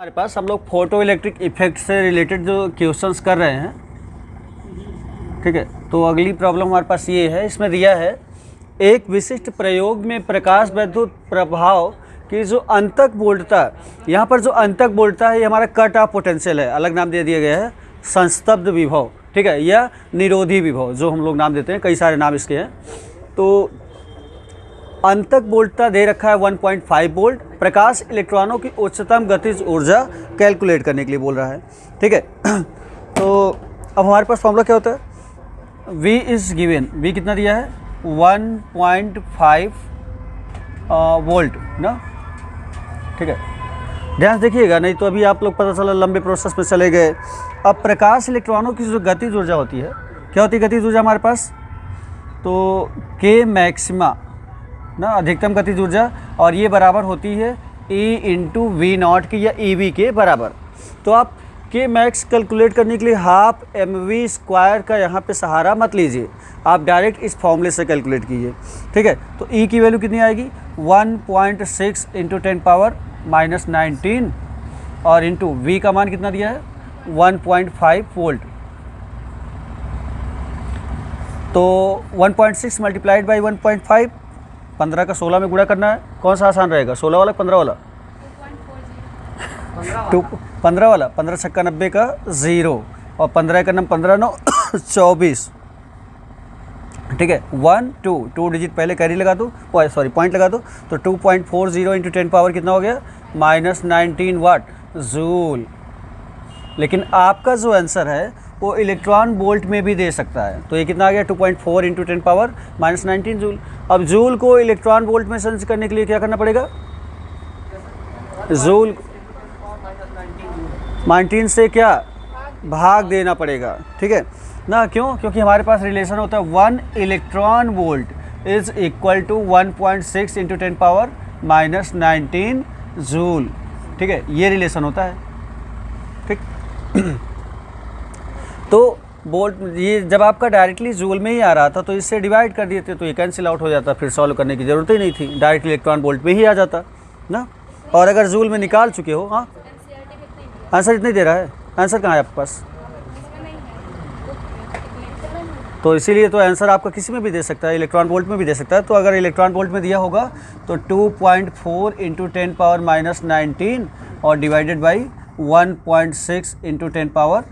हमारे पास हम लोग फोटो इलेक्ट्रिक इफेक्ट से रिलेटेड जो क्वेश्चंस कर रहे हैं, ठीक है। तो अगली प्रॉब्लम हमारे पास ये है, इसमें दिया है एक विशिष्ट प्रयोग में प्रकाश वैद्युत प्रभाव की जो अंतक वोल्टता, यहाँ पर जो अंतक वोल्टता है ये हमारा कट ऑफ पोटेंशियल है, अलग नाम दे दिया गया है संस्तब्ध विभव, ठीक है, या निरोधी विभव जो हम लोग नाम देते हैं, कई सारे नाम इसके हैं। तो अंतक वोल्टता दे रखा है 1.5 वोल्ट, प्रकाश इलेक्ट्रॉनों की उच्चतम गतिज ऊर्जा कैलकुलेट करने के लिए बोल रहा है, ठीक है। तो अब हमारे पास फॉर्मूला क्या होता है, V इज़ गिवन, V कितना दिया है 1.5 वोल्ट ना, ठीक है। ध्यान से देखिएगा, नहीं तो अभी आप लोग पता चला लंबे प्रोसेस में चले गए। अब प्रकाश इलेक्ट्रॉनों की जो गतिज ऊर्जा होती है, क्या होती है गतिज ऊर्जा हमारे पास, तो K मैक्सिमा ना, अधिकतम गतिज ऊर्जा, और ये बराबर होती है E इंटू वी नॉट की या EV के बराबर। तो आप K मैक्स कैलकुलेट करने के लिए हाफ mv स्क्वायर का यहाँ पे सहारा मत लीजिए, आप डायरेक्ट इस फॉर्मूले से कैलकुलेट कीजिए, ठीक है। तो E की वैल्यू कितनी आएगी 1.6 इंटू 10 पावर माइनस 19 और इंटू V का मान कितना दिया है 1.5 वोल्ट। तो 1.6 मल्टीप्लाइड बाई 1.5, 15 का 16 में गुणा करना है, कौन सा आसान रहेगा 16 वाला 15 वाला 15 वाला, 15 छक्का 90 का 0 और 15 का नम 15 9 24, ठीक है। 1 2 डिजिट पहले कैरी लगा दो, सॉरी पॉइंट लगा दो, तो 2.40 इंटू 10 पावर कितना हो गया माइनस 19 वाट जूल। लेकिन आपका जो आंसर है वो इलेक्ट्रॉन वोल्ट में भी दे सकता है, तो ये कितना आ गया 2.4 इंटू 10 पावर माइनस 19 जूल। अब जूल को इलेक्ट्रॉन वोल्ट में चेंज करने के लिए क्या करना पड़ेगा, जूल 19 से क्या भाग देना पड़ेगा, ठीक है ना। क्यों, क्योंकि हमारे पास रिलेशन होता है 1 electron volt is equal to 1.6 into 10 power minus 19 joule, ठीक है, ये रिलेशन होता है, ठीक। तो वोल्ट ये जब आपका डायरेक्टली जूल में ही आ रहा था तो इससे डिवाइड कर दिए थे, तो ये कैंसिल आउट हो जाता, फिर सॉल्व करने की ज़रूरत ही नहीं थी, डायरेक्ट इलेक्ट्रॉन वोल्ट में ही आ जाता ना। और अगर जूल में निकाल चुके हो, हाँ आंसर इतना ही दे रहा है, आंसर कहाँ है आपके पास, तो इसीलिए तो आंसर आपका किसी में भी दे सकता है, इलेक्ट्रॉन वोल्ट में भी दे सकता है। तो अगर इलेक्ट्रॉन वोल्ट में दिया होगा तो 2.4 इंटू 10 पावर माइनस 19 और divided by 1.6 into 10 power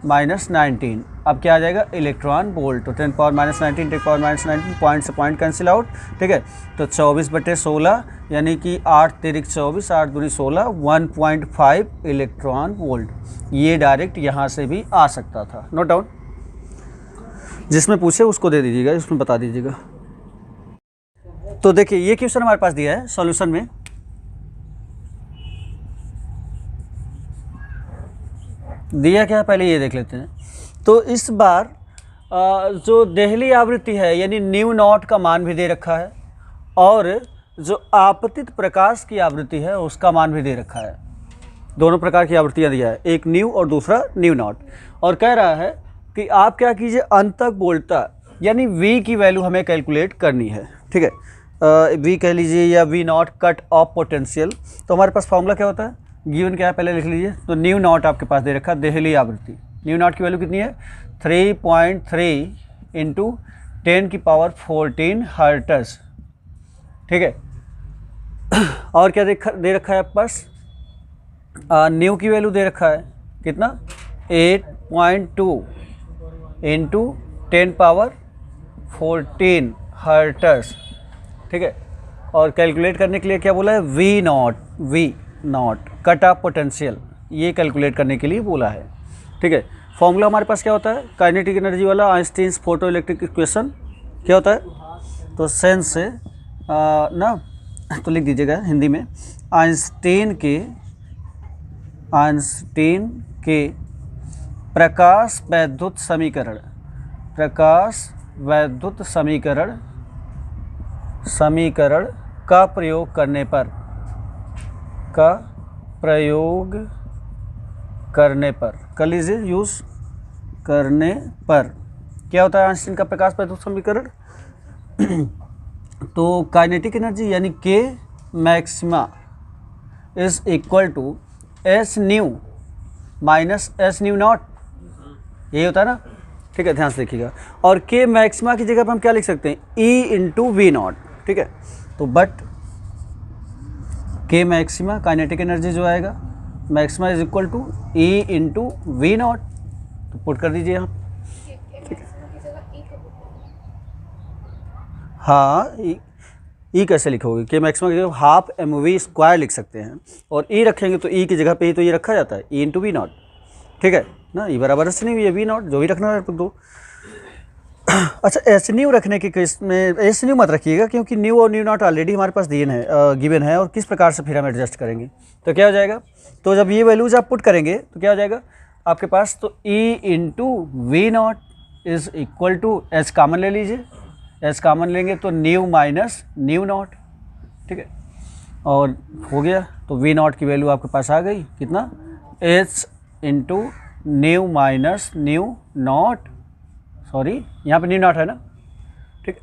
minus 19, अब क्या आ जाएगा इलेक्ट्रॉन वोल्ट, तो 10 power minus 19 10 power minus 19, point से पॉइंट कैंसिल आउट, ठीक है। तो 24/16 यानी कि 8 तिरिक 24, 8 दूनी 16, 1.5 इलेक्ट्रॉन वोल्ट, ये डायरेक्ट यहाँ से भी आ सकता था। नोट डाउन, जिसमें पूछे उसको दे दीजिएगा, इसमें बता दीजिएगा। तो देखिए ये क्वेश्चन हमारे पास दिया है सॉल्यूशन में, दिया क्या है पहले ये देख लेते हैं। तो इस बार जो देहली आवृत्ति है यानी न्यू नॉट का मान भी दे रखा है, और जो आपतित प्रकाश की आवृत्ति है उसका मान भी दे रखा है, दोनों प्रकार की आवृत्तियाँ दिया है, एक न्यू और दूसरा न्यू नॉट। और कह रहा है कि आप क्या कीजिए अंतक वोल्टता यानी V की वैल्यू हमें कैलकुलेट करनी है, ठीक है। V कह लीजिए या V not cut off potential. तो हमारे पास फॉर्मूला क्या होता है, गिवन क्या है पहले लिख लीजिए। तो न्यू नॉट आपके पास दे रखा है देहली आवृत्ति, न्यू नॉट की वैल्यू कितनी है 3.3 इंटू 10 की पावर 14 हर्ट्ज, ठीक है। और क्या दे रखा है आपके पास, न्यू की वैल्यू दे रखा है कितना 8.2 इंटू 10 पावर 14 हर्ट्ज, ठीक है। और कैलकुलेट करने के लिए क्या बोला है V naught cut off potential, ये कैलकुलेट करने के लिए बोला है, ठीक है। फॉर्मूला हमारे पास क्या होता है काइनेटिक एनर्जी वाला, आइंस्टीन्स फोटो इलेक्ट्रिक इक्वेशन क्या होता है, तो सेंस से ना, तो लिख दीजिएगा हिंदी में, आइंस्टीन के प्रकाश वैद्युत समीकरण का प्रयोग करने पर कर लीजिए यूज़ करने पर क्या होता है आइंस्टीन का प्रकाश वैद्युत समीकरण। तो काइनेटिक एनर्जी यानी के maxima is equal to S nu minus S nu naught, यही होता है ना। ठीक है, ध्यान से देखिएगा। और के मैक्सिमा की जगह पर हम क्या लिख सकते हैं, ई इंटू वी नॉट। ठीक है, तो बट के मैक्सिमा काइनेटिक एनर्जी जो आएगा maxima is equal to E into V naught, तो पुट कर दीजिए यहाँ। ठीक है, हाँ ई कैसे लिखोगे, के मैक्सिमा की जगह हाफ एम वी स्क्वायर लिख सकते हैं, और ई रखेंगे तो ई की जगह पे ही तो ये रखा जाता है, ई इंटू वी नॉट। ठीक है ना, ई बराबर एस न्यू, ये वी नॉट, जो भी रखना है दो। अच्छा, एस न्यू रखने के केस में एस न्यू मत रखिएगा, क्योंकि न्यू और न्यू नॉट ऑलरेडी हमारे पास दिए हैं, गिवन है, और किस प्रकार से फिर हम एडजस्ट करेंगे तो क्या हो जाएगा। तो जब ये वैल्यूज आप पुट करेंगे तो क्या हो जाएगा आपके पास, तो E into V naught is equal to, S common ले लीजिए, एस कॉमन लेंगे तो न्यू माइनस न्यू नॉट। ठीक है, और हो गया, तो वी नॉट की वैल्यू आपके पास आ गई कितना, H into new minus new not, sorry यहाँ पे न्यू नॉट है ना। ठीक है,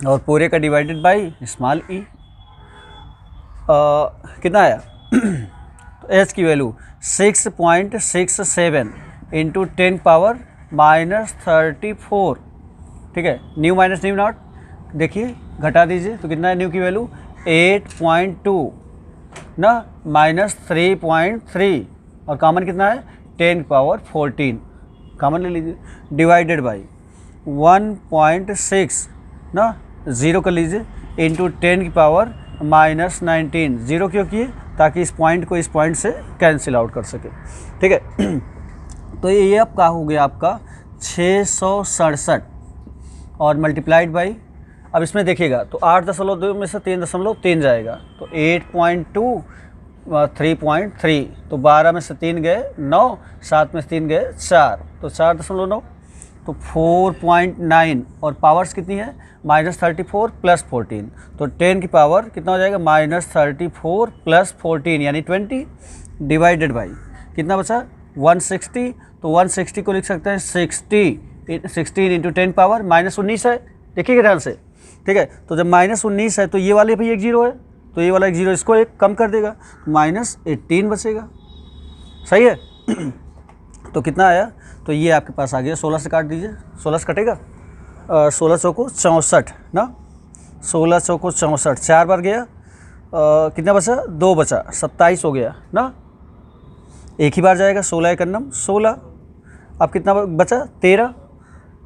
और पूरे का डिवाइडेड बाई स्मॉल ई, कितना आया तो एच की वैल्यू 6.67 इंटू 10 पावर माइनस 34। ठीक है, न्यू माइनस न्यू नॉट देखिए घटा दीजिए तो कितना है, न्यू की वैल्यू 8.2 ना माइनस 3.3, और कॉमन कितना है 10 पावर 14, कॉमन ले लीजिए, डिवाइडेड बाई 1.6 ना, ज़ीरो कर लीजिए, इंटू 10 की पावर माइनस 19, ज़ीरो क्यों किए, ताकि इस पॉइंट को इस पॉइंट से कैंसिल आउट कर सके। ठीक है, तो ये अब क्या हो गया आपका 667, और मल्टीप्लाइड बाई, अब इसमें देखिएगा तो 8.2 में से 3.3 जाएगा, तो 8.2 3.3, तो 12 में से 3 गए 9, 7 में से 3 गए 4, तो 4.9, तो 4.9, और पावर्स कितनी है माइनस 34 प्लस 14, तो 10 की पावर कितना हो जाएगा माइनस 34 प्लस 14 यानी 20, डिवाइडेड बाई कितना बचा 160, तो 160 को लिख सकते हैं 16 इंटू 10 पावर माइनस 19 है, देखिएगा ध्यान से। ठीक है, तो जब माइनस 19 है तो ये वाले भी एक जीरो है, तो ये वाला एक जीरो इसको एक कम कर देगा, माइनस 18 बचेगा, सही है। तो कितना आया, तो ये आपके पास आ गया, 16 से काट दीजिए, 16 से कटेगा, 16 चौको 64 ना, 16 चौको 64, 4 बार गया, कितना बचा 2 बचा, 27 हो गया ना, एक ही बार जाएगा, 16 एक अन्नम 16, अब कितना बचा 13।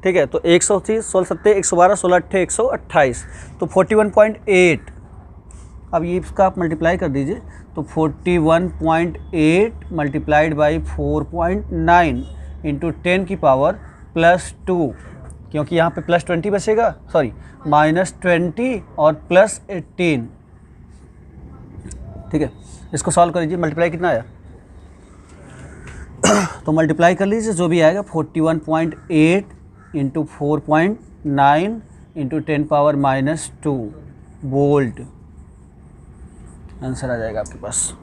ठीक है, तो 130, 16 सत्ते 112, 16 अट्ठे 128, तो 41.8, अब ये इसका आप मल्टीप्लाई कर दीजिए, तो 41.8 मल्टीप्लाइड बाई 4.9 इंटू 10 की पावर प्लस 2, क्योंकि यहाँ पे प्लस 20 बचेगा, सॉरी माइनस 20 और प्लस 18। ठीक है, इसको सॉल्व कर लीजिए, मल्टीप्लाई कितना आया तो मल्टीप्लाई कर लीजिए, जो भी आएगा 41.8 into 4.9 into 10 power minus 2 volt, answer आ जाएगा आपके पास,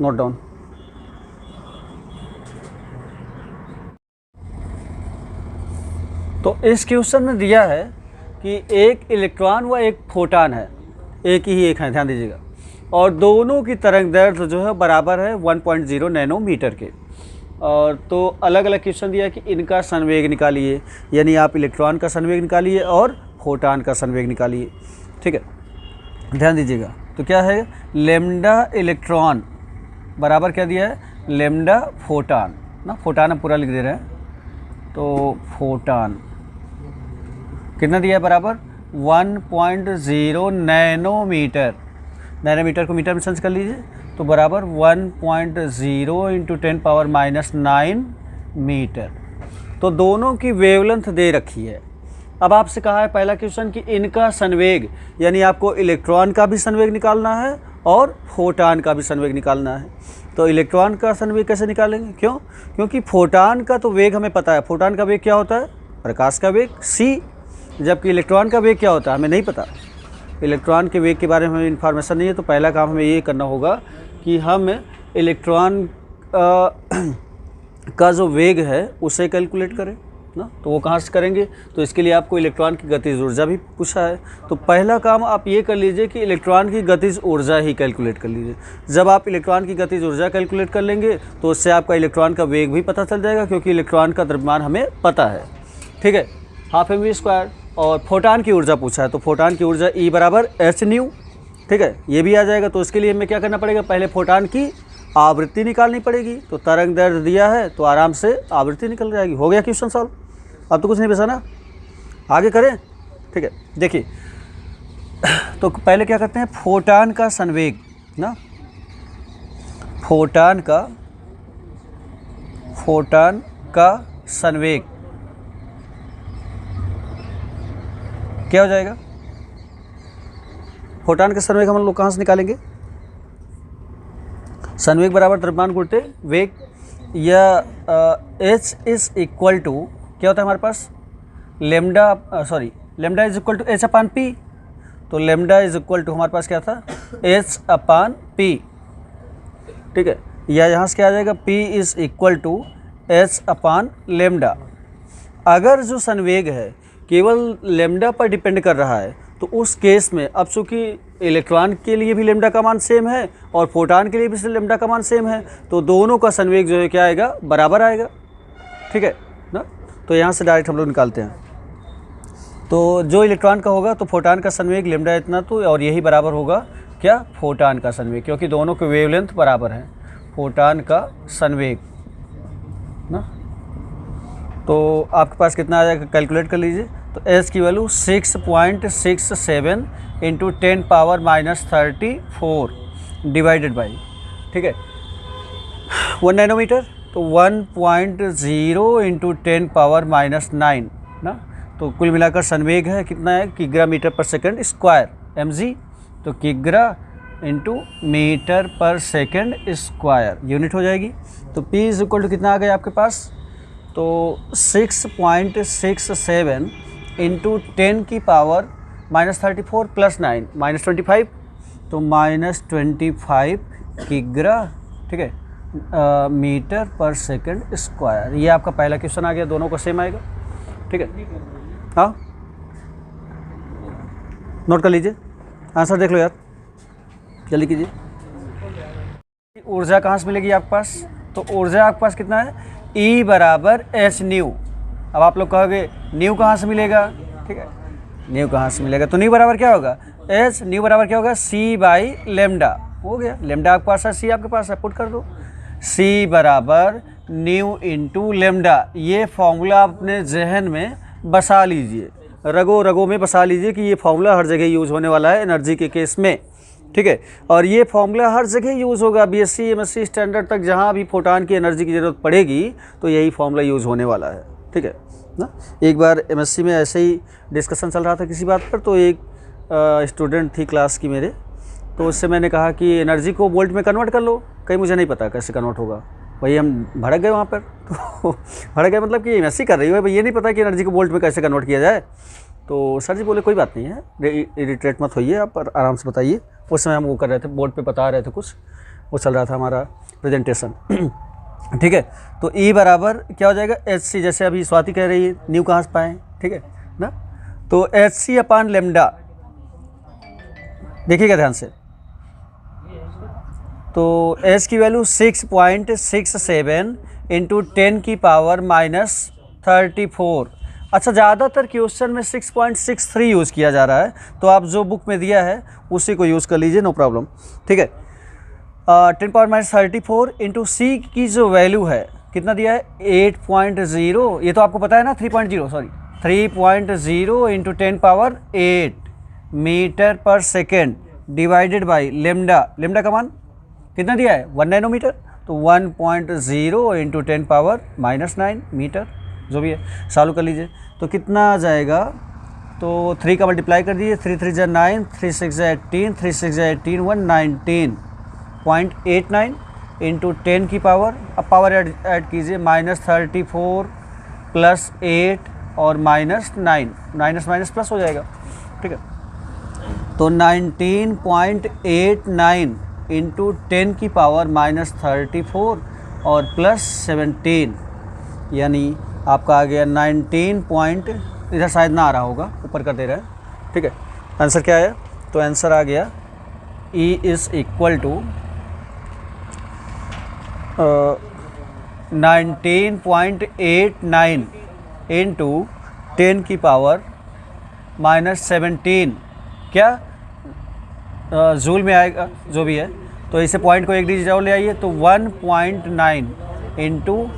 नोट डाउन। तो इस क्वेश्चन में दिया है कि एक इलेक्ट्रॉन व एक फोटान है, एक ही एक है, ध्यान दीजिएगा, और दोनों की तरंग दैर्ध्य जो है बराबर है 1.0 नैनोमीटर के, और तो अलग अलग क्वेश्चन दिया कि इनका संवेग निकालिए, यानी आप इलेक्ट्रॉन का संवेग निकालिए और फोटान का संवेग निकालिए। ठीक है, ध्यान दीजिएगा, तो क्या है लेमडा इलेक्ट्रॉन बराबर क्या दिया है लेमडा फोटान ना, फोटान हम पूरा लिख दे रहे हैं, तो फोटान कितना दिया है बराबर 1.0 नैनोमीटर, नैनोमीटर को मीटर में चेंज कर लीजिए, तो बराबर 1.0 इंटू 10 पावर माइनस 9 मीटर। तो दोनों की वेवलेंथ दे रखी है। अब आपसे कहा है पहला क्वेश्चन कि इनका संवेग, यानी आपको इलेक्ट्रॉन का भी संवेग निकालना है और फोटान का भी संवेग निकालना है। तो इलेक्ट्रॉन का संवेग कैसे निकालेंगे, क्यों, क्योंकि फोटान का तो वेग हमें पता है, फोटान का वेग क्या होता है प्रकाश का वेग c, जबकि इलेक्ट्रॉन का वेग क्या होता है हमें नहीं पता, इलेक्ट्रॉन के वेग के बारे में हमें इन्फॉर्मेशन नहीं है। तो पहला काम हमें ये करना होगा कि हम इलेक्ट्रॉन का जो वेग है उसे कैलकुलेट करें। ना, तो वो कहाँ से करेंगे? तो इसके लिए आपको इलेक्ट्रॉन की गतिज ऊर्जा भी पूछा है। तो पहला काम आप ये कर लीजिए कि इलेक्ट्रॉन की गतिज ऊर्जा ही कैलकुलेट कर लीजिए। जब आप इलेक्ट्रॉन की गतिज ऊर्जा कैलकुलेट कर लेंगे तो उससे आपका इलेक्ट्रॉन का वेग भी पता चल जाएगा, क्योंकि इलेक्ट्रॉन का द्रव्यमान हमें पता है। ठीक है, हाफ mv²। और फोटान की ऊर्जा पूछा है, तो फोटान की ऊर्जा E बराबर h/ν। ठीक है, ये भी आ जाएगा। तो इसके लिए हमें क्या करना पड़ेगा? पहले फोटान की आवृत्ति निकालनी पड़ेगी। तो तरंग दैर्ध्य दिया है तो आराम से आवृत्ति निकल जाएगी। हो गया क्वेश्चन सॉल्व। अब तो कुछ नहीं बचा ना, आगे करें। ठीक है, देखिए तो पहले क्या करते हैं, फोटान का संवेग ना, फोटान का संवेग क्या हो जाएगा? फोटान का संवेग हम लोग कहाँ से निकालेंगे? संवेग बराबर द्रव्यमान गुणित वेग, या h इज इक्वल टू क्या होता है हमारे पास? Lambda is equal to h/p। तो लेमडा इज इक्वल टू हमारे पास क्या था? h/p। ठीक है, या यहाँ से क्या आ जाएगा? p इज इक्वल टू h/लेमडा। अगर जो संवेग है केवल लेमडा पर डिपेंड कर रहा है तो उस केस में, अब चूँकि इलेक्ट्रॉन के लिए भी लेमडा का मान सेम है और फोटान के लिए भी लेमडा का मान सेम है, तो दोनों का संवेग जो है क्या आएगा? बराबर आएगा। ठीक है ना, तो यहाँ से डायरेक्ट हम लोग निकालते हैं। तो जो इलेक्ट्रॉन का होगा तो फोटान का संवेग लेमडा इतना, तो और यही बराबर होगा क्या? फोटान का संवेग, क्योंकि दोनों के वेवलेंथ बराबर हैं। फोटान का संवेग ना, तो आपके पास कितना आ जाएगा? कैलकुलेट कर लीजिए। तो एस की वैल्यू 6.67 इंटू 10⁻⁻34 डिवाइडेड बाई, ठीक है, 1 नैनोमीटर। तो 1.0 इंटू 10⁻⁻9 ना, तो कुल मिलाकर संवेग है कितना है? किग्रा मीटर पर सेकंड स्क्वायर, mg। तो किग्रा इंटू मीटर पर सेकंड स्क्वायर यूनिट हो जाएगी। तो p इज इक्वल टू कितना आ गया आपके पास? तो 6.67 इंटू 10⁻⁻34 प्लस 9 -25, तो -25 किग्रा, ठीक है, मीटर पर सेकंड स्क्वायर। ये आपका पहला क्वेश्चन आ गया, दोनों को सेम आएगा। ठीक है, हाँ नोट कर लीजिए, आंसर देख लो यार, जल्दी कीजिए। ऊर्जा कहाँ से मिलेगी आपके पास? तो ऊर्जा आपके पास कितना है? E बराबर h/ν। अब आप लोग कहोगे न्यू कहाँ से मिलेगा? ठीक है, न्यू कहाँ से मिलेगा? तो न्यू बराबर क्या होगा? h। न्यू बराबर क्या होगा? c/लेमडा। हो गया, लेमडा आपके पास है, c आपके पास है, पुट कर दो। c बराबर न्यू इंटू लेमडा। ये फॉर्मूला अपने जहन में बसा लीजिए, रगों रगों में बसा लीजिए कि ये फॉर्मूला हर जगह यूज़ होने वाला है एनर्जी के केस में। ठीक है, और ये फॉर्मूला हर जगह यूज़ होगा, BSc MSc स्टैंडर्ड तक जहाँ भी फोटान की एनर्जी की ज़रूरत पड़ेगी तो यही फॉर्मूला यूज़ होने वाला है। ठीक है ना, एक बार MSc में ऐसे ही डिस्कशन चल रहा था किसी बात पर, तो एक स्टूडेंट थी क्लास की मेरे, तो उससे मैंने कहा कि एनर्जी को वोल्ट में कन्वर्ट कर लो। कहीं मुझे नहीं पता कैसे कन्वर्ट होगा, वही हम भड़क गए वहाँ पर। तो भड़क गए मतलब कि MSc कर रही हो, ये नहीं पता कि एनर्जी को वोल्ट में कैसे कन्वर्ट किया जाए। तो सर जी बोले कोई बात नहीं है, इरिटेट मत होइए आप, आराम से बताइए। उस समय हम वो कर रहे थे, बोर्ड पे बता रहे थे, कुछ वो चल रहा था हमारा प्रेजेंटेशन। ठीक है, तो E बराबर क्या हो जाएगा? HC, जैसे अभी स्वाति कह रही है न्यू कहाँ से पाएँ, ठीक है ना, तो HC/लेमडा। देखिएगा ध्यान से, तो H की वैल्यू 6.67 इंटू 10⁻⁻34। अच्छा, ज़्यादातर क्वेश्चन में 6.63 यूज़ किया जा रहा है, तो आप जो बुक में दिया है उसी को यूज़ कर लीजिए, नो प्रॉब्लम। ठीक है, 10⁻⁻34 इंटू सी की जो वैल्यू है कितना दिया है? 8.0। ये तो आपको पता है ना, 3.0 इंटू 10⁸ मीटर पर second divided by lambda. Lambda का मान कितना दिया है? 1 नैनोमीटर। तो 1.0 इंटू 10⁻⁻9 मीटर, जो भी है, चालू कर लीजिए। तो कितना आ जाएगा? तो 3 का मल्टीप्लाई कर दीजिए, 3 3 जा 9, 3 6 जा 18, 3 6 जा 18, 119.89 इंटू 10 की पावर। अब पावर ऐड कीजिए, -34 प्लस 8 और -9, माइनस माइनस प्लस हो जाएगा। ठीक है, तो 19.89 इंटू 10 की पावर -34 और प्लस 17, यानी आपका आ गया 19 पॉइंट, इधर शायद ना आ रहा होगा, ऊपर कर दे रहे हैं, ठीक है। आंसर क्या है? तो आंसर आ गया E is equal to 19.89 into 10 की पावर -17, क्या जूल में आएगा, जो भी है। तो इसे पॉइंट को एक डिजिट और ले आइए, तो 1.9 इंटू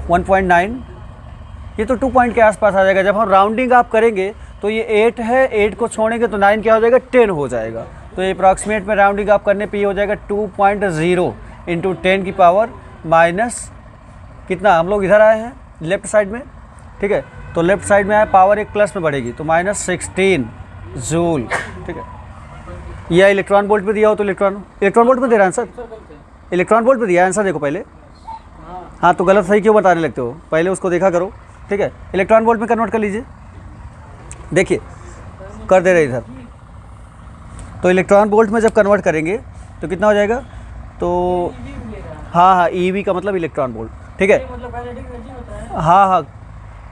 1.9, ये तो 2 पॉइंट के आसपास आ जाएगा। जब हम राउंडिंग आप करेंगे तो ये 8 है, 8 को छोड़ेंगे तो 9 क्या हो जाएगा, 10 हो जाएगा। तो ये अप्रॉक्सीमेट में राउंडिंग आप करने पे ये हो जाएगा 2.0 इंटू 10 की पावर माइनस कितना, हम लोग इधर आए हैं लेफ्ट साइड में, ठीक है। तो लेफ्ट साइड में आए, पावर एक प्लस में बढ़ेगी, तो -16 जूल, ठीक है। या इलेक्ट्रॉन वोल्ट पे दिया हो तो इलेक्ट्रॉन वोल्ट में दे रहा है आंसर, इलेक्ट्रॉन वोल्ट पे दिया है आंसर, देखो पहले। हाँ, तो गलत सही क्यों बताने लगते हो, पहले उसको देखा करो, ठीक है। इलेक्ट्रॉन वोल्ट में कन्वर्ट कर लीजिए, देखिए कर दे रहे इधर। तो इलेक्ट्रॉन वोल्ट में जब कन्वर्ट करेंगे तो कितना हो जाएगा, तो हाँ, EV का मतलब इलेक्ट्रॉन वोल्ट, ठीक है। हाँ,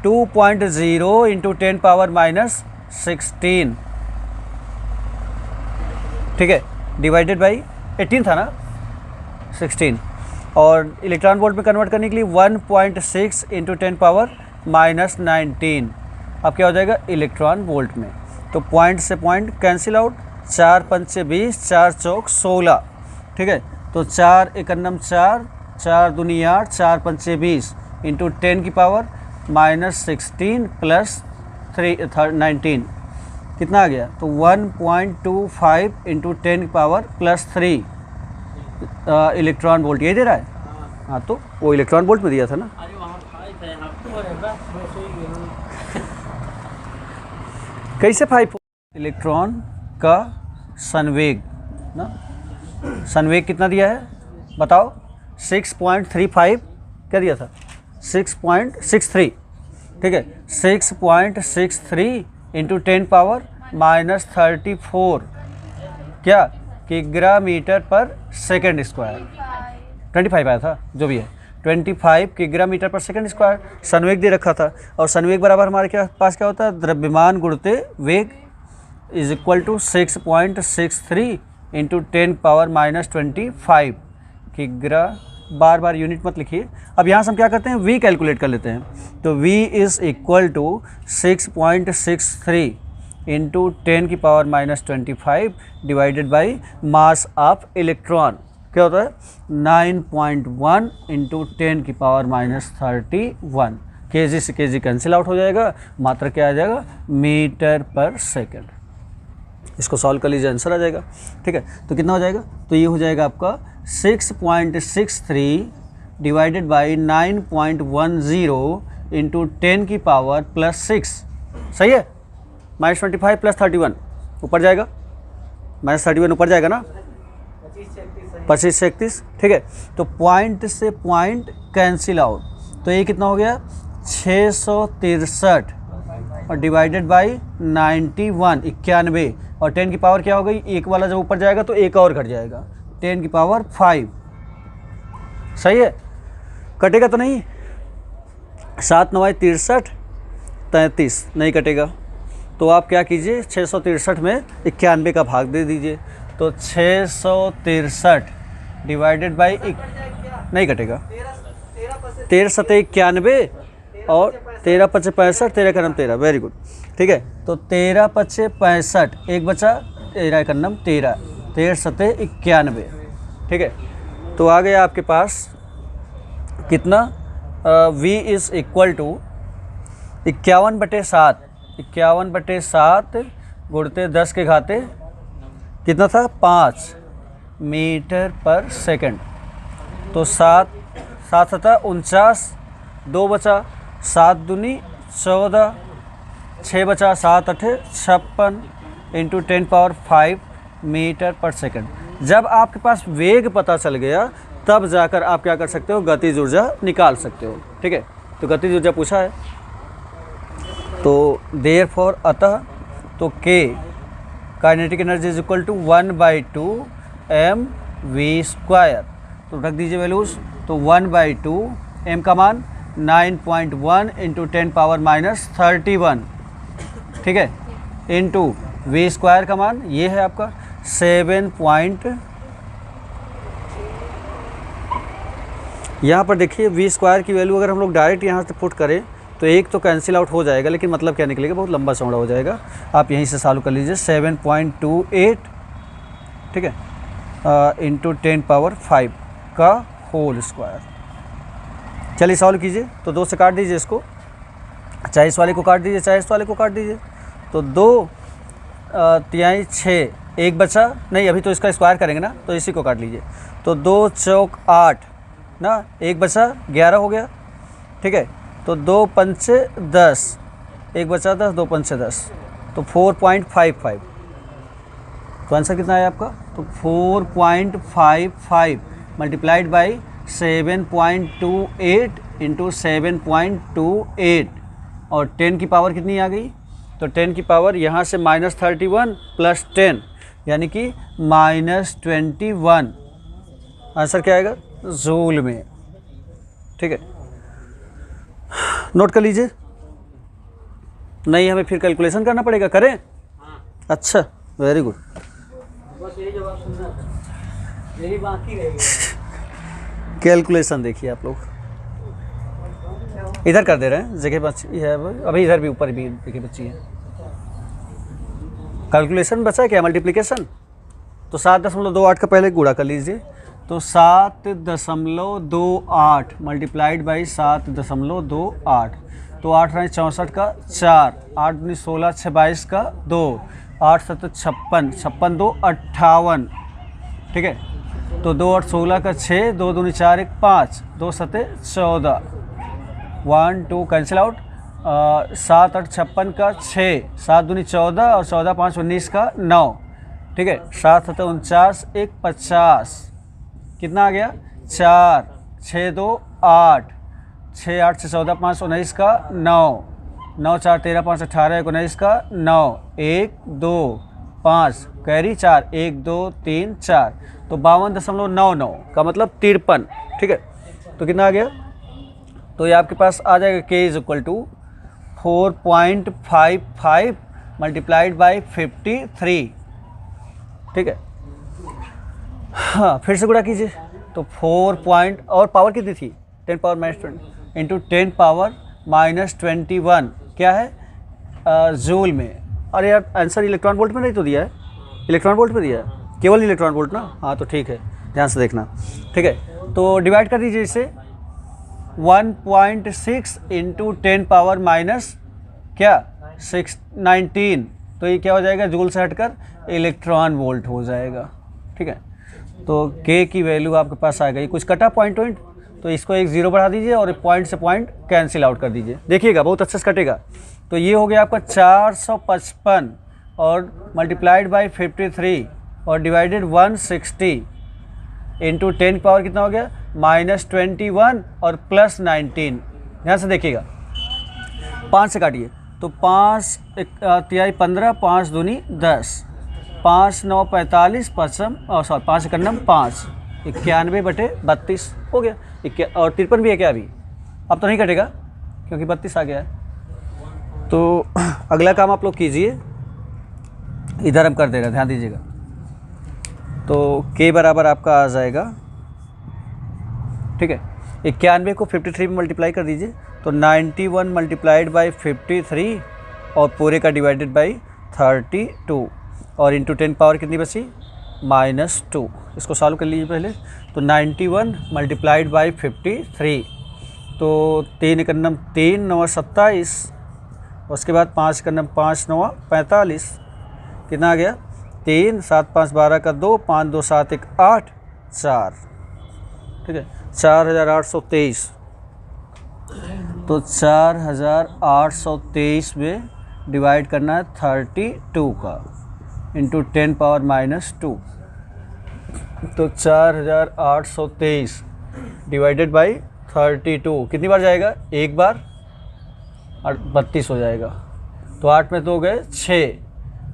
2.0 इंटू 10 पावर -16, ठीक है, डिवाइडेड बाई 18 था ना, 16, और इलेक्ट्रॉन वोल्ट में कन्वर्ट करने के लिए 1.6 इंटू 10 पावर -19, अब क्या हो जाएगा इलेक्ट्रॉन वोल्ट में। तो पॉइंट से पॉइंट कैंसिल आउट, 4 पंचे 20, 4 चौक 16, ठीक है। तो 4 एकन्नम 4, 4 दूनी 8, 4 पंचे 20 इंटू 10 की पावर -16 प्लस 19, कितना आ गया, तो 1.25 इंटू 10 की पावर +3 इलेक्ट्रॉन वोल्ट, यही दे रहा है। हाँ, तो वो इलेक्ट्रॉन वोल्ट में दिया था ना। कैसे 5 इलेक्ट्रॉन का संवेग ना, संवेग कितना दिया है बताओ, 6.35, क्या दिया था, 6.63, ठीक है। 6.63 इंटू 10 पावर -34, क्या किग्रा मीटर पर सेकेंड स्क्वायर, 25 आया था, जो भी है 25 किग्रा मीटर पर सेकेंड स्क्वायर संवेग दे रखा था। और संवेग बराबर हमारे पास क्या होता है, द्रव्यमान गुणते वेग is equal to 6.63 into 10 power -25 किग्रा, बार बार यूनिट मत लिखिए। अब यहाँ से हम क्या करते हैं, v कैलकुलेट कर लेते हैं। तो v is equal to 6.63 into 10 की power -25 divided by mass of electron, क्या होता है 9.1 इंटू 10 की पावर -31, kg से kg कैंसिल आउट हो जाएगा, मात्रा क्या आ जाएगा, मीटर पर सेकेंड। इसको सॉल्व कर लीजिए, आंसर आ जाएगा, ठीक है। तो कितना हो जाएगा, तो ये हो जाएगा आपका 6.63 डिवाइडेड बाई 9.10 इंटू 10 की पावर +6, सही है। -25 + 31 ऊपर जाएगा, -31 ऊपर जाएगा ना, 25 से 31, ठीक है। तो पॉइंट से पॉइंट कैंसिल आउट, तो ये कितना हो गया 663 और डिवाइडेड बाई 91 91, और 10 की पावर क्या हो गई, एक वाला जब ऊपर जाएगा तो एक और घट जाएगा, 10 की पावर 5, सही है। कटेगा तो नहीं, 7 9 63 33, नहीं कटेगा। तो आप क्या कीजिए, 663 में 91 का भाग दे दीजिए, तो 663 डिवाइडेड बाई, नहीं कटेगा, 13 7 91 और 13 5 65, 13 का नाम 13, वेरी गुड, ठीक है। तो 13 5 65, एक बचा, 13 का नाम 13, 13 7 91, ठीक है। तो आ गया आपके पास कितना, v इज़ इक्वल टू 51/7, 51/7 गुणते 10 के घाते कितना था 5 मीटर पर सेकंड। तो 7 7 49, 2 बचा, 7 दूनी 14, 6 बचा, 7 8 56 इंटू 10 पावर 5 मीटर पर सेकंड। जब आपके पास वेग पता चल गया तब जाकर आप क्या कर सकते हो, गतिज ऊर्जा निकाल सकते हो, ठीक है। तो गतिज ऊर्जा पूछा है, तो देयरफॉर अतः तो K kinetic energy is equal to 1/2 mv², तो रख दीजिए वैल्यूज़। तो 1/2 m का मान 9.1 इंटू 10 पावर माइनस 31, ठीक है, इंटू वी स्क्वायर का मान ये है आपका 7 पॉइंट, यहाँ पर देखिए वी स्क्वायर की वैल्यू अगर हम लोग डायरेक्ट यहाँ से पुट करें तो एक तो कैंसिल आउट हो जाएगा, लेकिन मतलब क्या निकलेगा, बहुत लंबा चौड़ा हो जाएगा। आप यहीं से सॉल्व कर लीजिए 7.28, ठीक है, इंटू 10 पावर 5 का होल स्क्वायर। चलिए सॉल्व कीजिए। तो 2 से काट दीजिए इसको, चाहे इस वाले को काट दीजिए चाहे इस वाले को काट दीजिए। तो 2 तिहाई 6, एक बचा नहीं, अभी तो इसका स्क्वायर करेंगे ना, तो इसी को काट लीजिए। तो 2 चौक 8 ना, एक बचा 11 हो गया, ठीक है। तो 2 पंचे 10, एक बचा 10, 2 पंचे 10, तो 4.55। तो आंसर कितना है आपका? तो 4.55 मल्टीप्लाइड बाई 7.28 इंटू 7.28, और 10 की पावर कितनी आ गई? तो 10 की पावर यहाँ से -31 प्लस 10 यानी कि -21। आंसर क्या आएगा? जूल में, ठीक है, नोट कर लीजिए। नहीं हमें फिर कैलकुलेशन करना पड़ेगा, करें? अच्छा, वेरी गुड। बस यही जवाब सुनना था, यही बाकी रहेगा। कैलकुलेशन देखिए आप लोग इधर कर दे रहे हैं, जगह बची है अभी, इधर भी ऊपर भी जगह बची है। कैलकुलेशन बचा है क्या? मल्टीप्लिकेशन। तो 7.28 का पहले गुणा कर लीजिए। तो 7.28 मल्टीप्लाइड बाई 7.28, तो 8 रानी 64 का 4, 8 दूनी 16, 6 22 का 2, 8 7 56, 56 2 58, ठीक है। तो 2 8 16 का 6, 2 दूनी 4 1 5, 2 7 14, 1 2 कैंसिल आउट, 7 8 56 का 6, 7 दूनी 14 और 14 5 19 का 9, ठीक है। 7 7 49 1 50, कितना आ गया? 4, 6 2 8, 6 8 से 14 5 19 का 9, 9 4 13 5 18 19 का 9, 1 2 5 कैरी 4, 1 2 3 4, तो 52.99 का मतलब 53, ठीक है। तो कितना आ गया? तो ये आपके पास आ जाएगा k is equal to 4.55 multiplied by 53, ठीक है। हाँ, फिर से गुणा कीजिए। तो 4 पॉइंट और पावर कितनी थी? 10 पावर -20 इंटू 10 पावर -21 क्या है? जूल में। अरे यार आंसर इलेक्ट्रॉन वोल्ट में नहीं तो दिया है, इलेक्ट्रॉन वोल्ट में दिया है, केवल इलेक्ट्रॉन वोल्ट ना। हाँ तो ठीक है, ध्यान से देखना, ठीक है। तो डिवाइड कर दीजिए इसे 1.6 इंटू 10 पावर माइनस क्या 19, तो ये क्या हो जाएगा? जूल से हटकर इलेक्ट्रॉन वोल्ट हो जाएगा, ठीक है। तो k की वैल्यू आपके पास आ गई। कुछ कटा पॉइंट, तो इसको एक 0 बढ़ा दीजिए और पॉइंट से पॉइंट कैंसिल आउट कर दीजिए, देखिएगा बहुत अच्छे से कटेगा। तो ये हो गया आपका 455 और मल्टीप्लाइड बाई 53 और डिवाइडेड 160 इंटू 10 पावर कितना हो गया? -21 और प्लस 19। ध्यान से देखिएगा, 5 से काटिए। तो 5 तिहाई 15, 5 दूनी 10, 5 9 45, 5 1 5, 91/32 हो गया। और 53 भी है क्या? अभी अब तो नहीं कटेगा क्योंकि 32 आ गया है। तो अगला काम आप लोग कीजिए, इधर हम कर दे रहे हैं, ध्यान दीजिएगा। तो k बराबर आपका आ जाएगा, ठीक है, 91 को 53 में मल्टीप्लाई कर दीजिए। तो 91 मल्टीप्लाइड बाई 53 और पूरे का डिवाइडेड बाई 32 और इंटू 10 पावर कितनी बची? -2। इसको सॉल्व कर लीजिए पहले। तो 91 मल्टीप्लाइड बाई 53, तो 3 1 3 9 27, उसके बाद 5 1 5 9 45, कितना आ गया? 3 7 5 12 का 2, 5 2 7 1 8 4, ठीक है, 4823। तो 4823 में डिवाइड करना है 32 का इंटू 10 पावर -2, तो 4823 डिवाइडेड बाई 32 कितनी बार जाएगा? एक बार, और 32 हो जाएगा। तो 8 में 2 गए 6,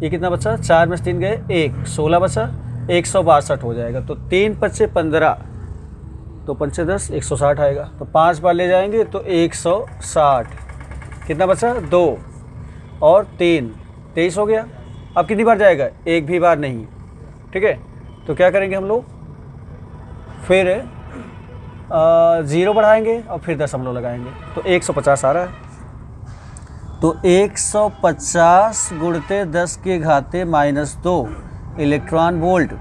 ये कितना बचा? 4 में 3 गए 1, 16 बचा, 162 हो जाएगा। तो 3 5 15, तो 5 से 10 160 आएगा। तो 5 बार ले जाएंगे तो 160, कितना बचा 2 और 3, 23 हो गया। अब कितनी बार जाएगा, एक भी बार नहीं, ठीक है। तो क्या करेंगे हम लोग, फिर 0 बढ़ाएंगे और फिर दशमलव लगाएंगे, तो 150 आ रहा है। तो 150 गुणते 10 के घाते -2 इलेक्ट्रॉन वोल्ट,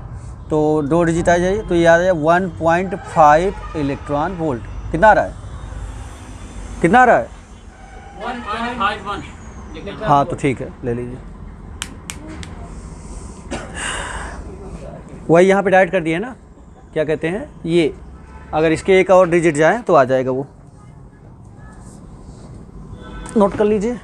तो 2 डिजिट आ जाइए, तो ये आ जाए 1.5 इलेक्ट्रॉन वोल्ट। कितना आ रहा है, कितना आ रहा है 1.51। हाँ तो ठीक है, ले लीजिए। वही यहाँ पे डाइट कर दिए ना, क्या कहते हैं ये, अगर इसके एक और डिजिट जाए तो आ जाएगा वो, नोट कर लीजिए।